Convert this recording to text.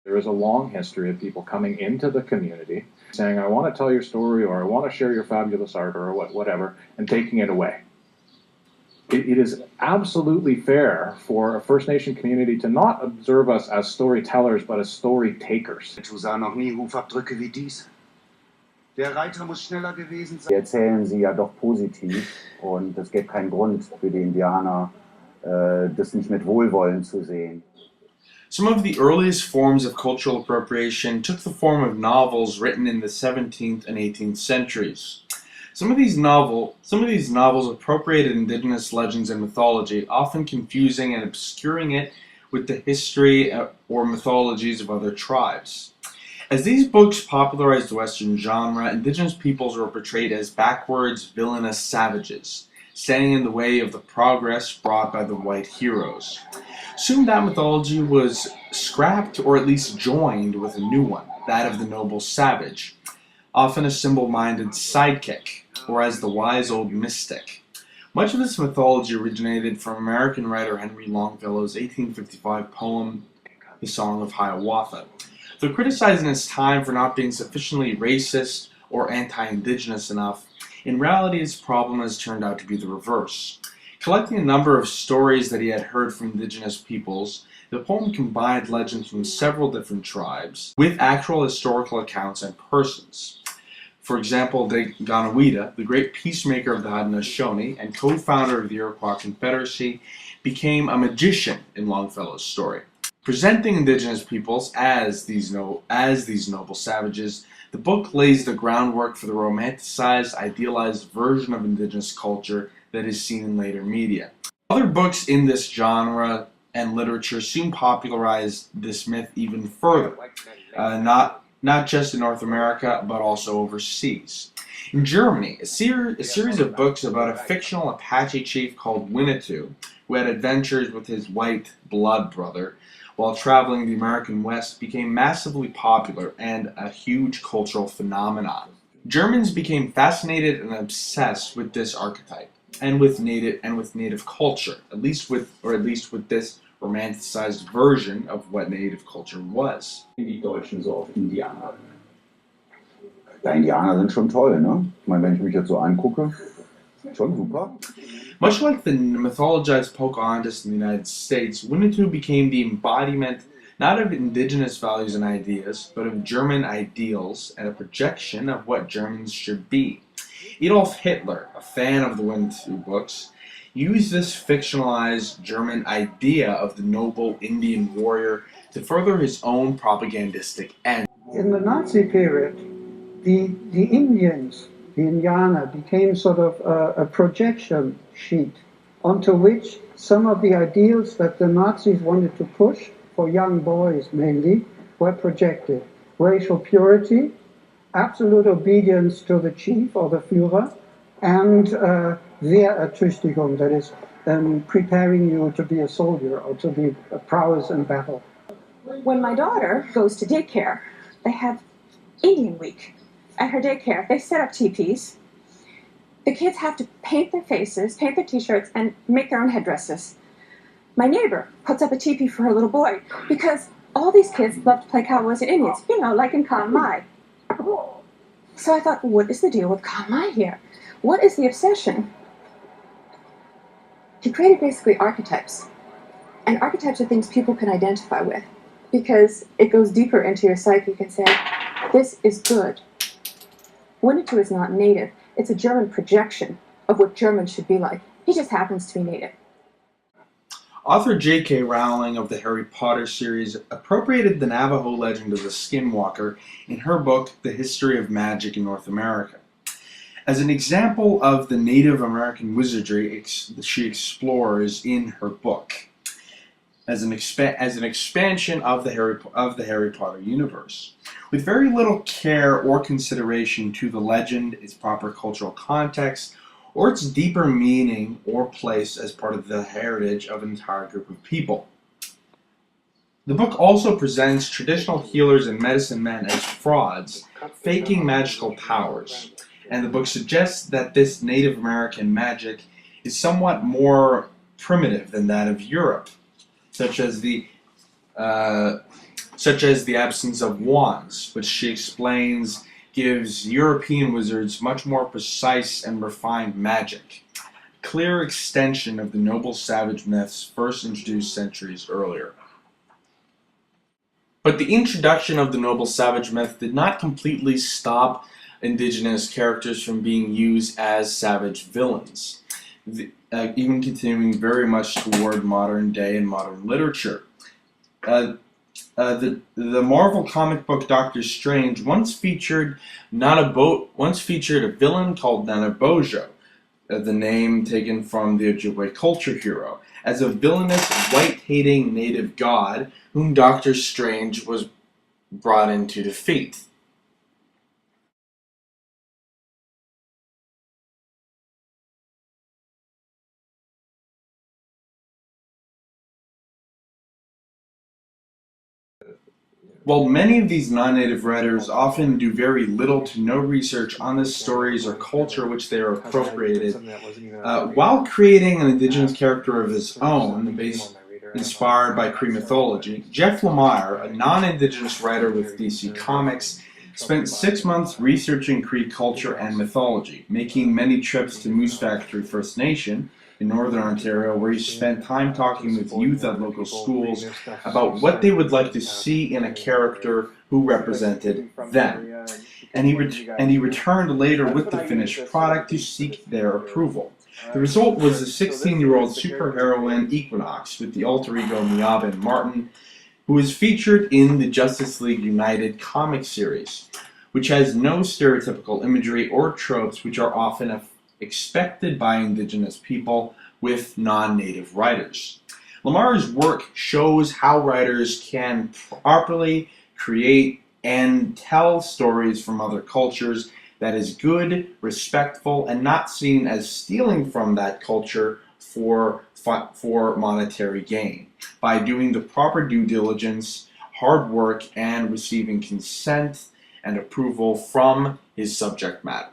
There is a long history of people coming into the community saying, I want to tell your story, or I want to share your fabulous art, or whatever, and taking it away. It is absolutely fair for a First Nation community to not observe us as storytellers, but as story takers. Du sah noch nie Hufabdrücke wie dies. Der Reiter muss schneller gewesen sein. Die erzählen sie ja doch positiv und es gibt keinen Grund für die Indianer, das nicht mit Wohlwollen zu sehen. Some of the earliest forms of cultural appropriation took the form of novels written in the 17th and 18th centuries. Some of these novels appropriated indigenous legends and mythology, often confusing and obscuring it with the history or mythologies of other tribes. As these books popularized the Western genre, indigenous peoples were portrayed as backwards, villainous savages, standing in the way of the progress brought by the white heroes. Soon that mythology was scrapped or at least joined with a new one, that of the noble savage, often a simple-minded sidekick, or as the wise old mystic. Much of this mythology originated from American writer Henry Longfellow's 1855 poem, The Song of Hiawatha. Though criticized in his time for not being sufficiently racist or anti-indigenous enough, in reality his problem has turned out to be the reverse. Collecting a number of stories that he had heard from indigenous peoples, the poem combined legends from several different tribes with actual historical accounts and persons. For example, Daganoweda, the great peacemaker of the Haudenosaunee and co-founder of the Iroquois Confederacy, became a magician in Longfellow's story. Presenting indigenous peoples as these noble savages, the book lays the groundwork for the romanticized, idealized version of indigenous culture that is seen in later media. Other books in this genre and literature soon popularized this myth even further, not just in North America, but also overseas. In Germany, a series of books about a fictional Apache chief called Winnetou, who had adventures with his white blood brother while traveling the American West, became massively popular and a huge cultural phenomenon. Germans became fascinated and obsessed with this archetype and with native culture, at least with this romanticized version of what native culture was. Die Deutschen so auf Indianer. Ja, Indianer sind schon toll, ne? Ich meine, wenn ich mich jetzt so angucke, schon super. Much like the mythologized Pocahontas in the United States, Winnetou became the embodiment not of indigenous values and ideas, but of German ideals and a projection of what Germans should be. Adolf Hitler, a fan of the Winnetou books, used this fictionalized German idea of the noble Indian warrior to further his own propagandistic ends. In the Nazi period, the Indians, the Indianer, became sort of a projection sheet onto which some of the ideals that the Nazis wanted to push, for young boys mainly, were projected. Racial purity, absolute obedience to the chief or the Führer, and Wehrertüchtigung, that is, preparing you to be a soldier or to be a prowess in battle. When my daughter goes to daycare, they have Indian Week. At her daycare, they set up teepees. The kids have to paint their faces, paint their t-shirts, and make their own headdresses. My neighbor puts up a teepee for her little boy because all these kids love to play cowboys and Indians, like in Kang Mai. So I thought, what is the deal with Kang Mai here? What is the obsession? He created basically archetypes. And archetypes are things people can identify with because it goes deeper into your psyche. You can say, this is good. Winnetou is not native. It's a German projection of what Germans should be like. He just happens to be native. Author J.K. Rowling of the Harry Potter series appropriated the Navajo legend of the Skinwalker in her book, The History of Magic in North America. As an example of the Native American wizardry she explores in her book, as an expansion of the Harry Potter universe, with very little care or consideration to the legend, its proper cultural context, or its deeper meaning or place as part of the heritage of an entire group of people. The book also presents traditional healers and medicine men as frauds, faking magical powers, and the book suggests that this Native American magic is somewhat more primitive than that of Europe, such as the such as the absence of wands, which she explains gives European wizards much more precise and refined magic. Clear extension of the noble savage myths first introduced centuries earlier. But the introduction of the noble savage myth did not completely stop indigenous characters from being used as savage villains, even continuing very much toward modern day and modern literature. The Marvel comic book Doctor Strange once featured a villain called Nanabojo, the name taken from the Ojibwe culture hero, as a villainous, white-hating native god whom Doctor Strange was brought in to defeat. While many of these non-native writers often do very little to no research on the stories or culture which they are appropriated, while creating an indigenous character of his own, inspired by Cree mythology, Jeff Lemire, a non-indigenous writer with DC Comics, spent 6 months researching Cree culture and mythology, making many trips to Moose Factory First Nation in Northern Ontario, where he spent time talking with youth at local schools about what they would like to see in a character who represented them. And he returned later with the finished product to seek their approval. The result was a 16-year-old superheroine Equinox with the alter ego Miabin Martin, who is featured in the Justice League United comic series, which has no stereotypical imagery or tropes which are often expected by indigenous people with non-native writers. Lemire's work shows how writers can properly create and tell stories from other cultures that is good, respectful, and not seen as stealing from that culture for monetary gain, by doing the proper due diligence, hard work, and receiving consent and approval from his subject matter.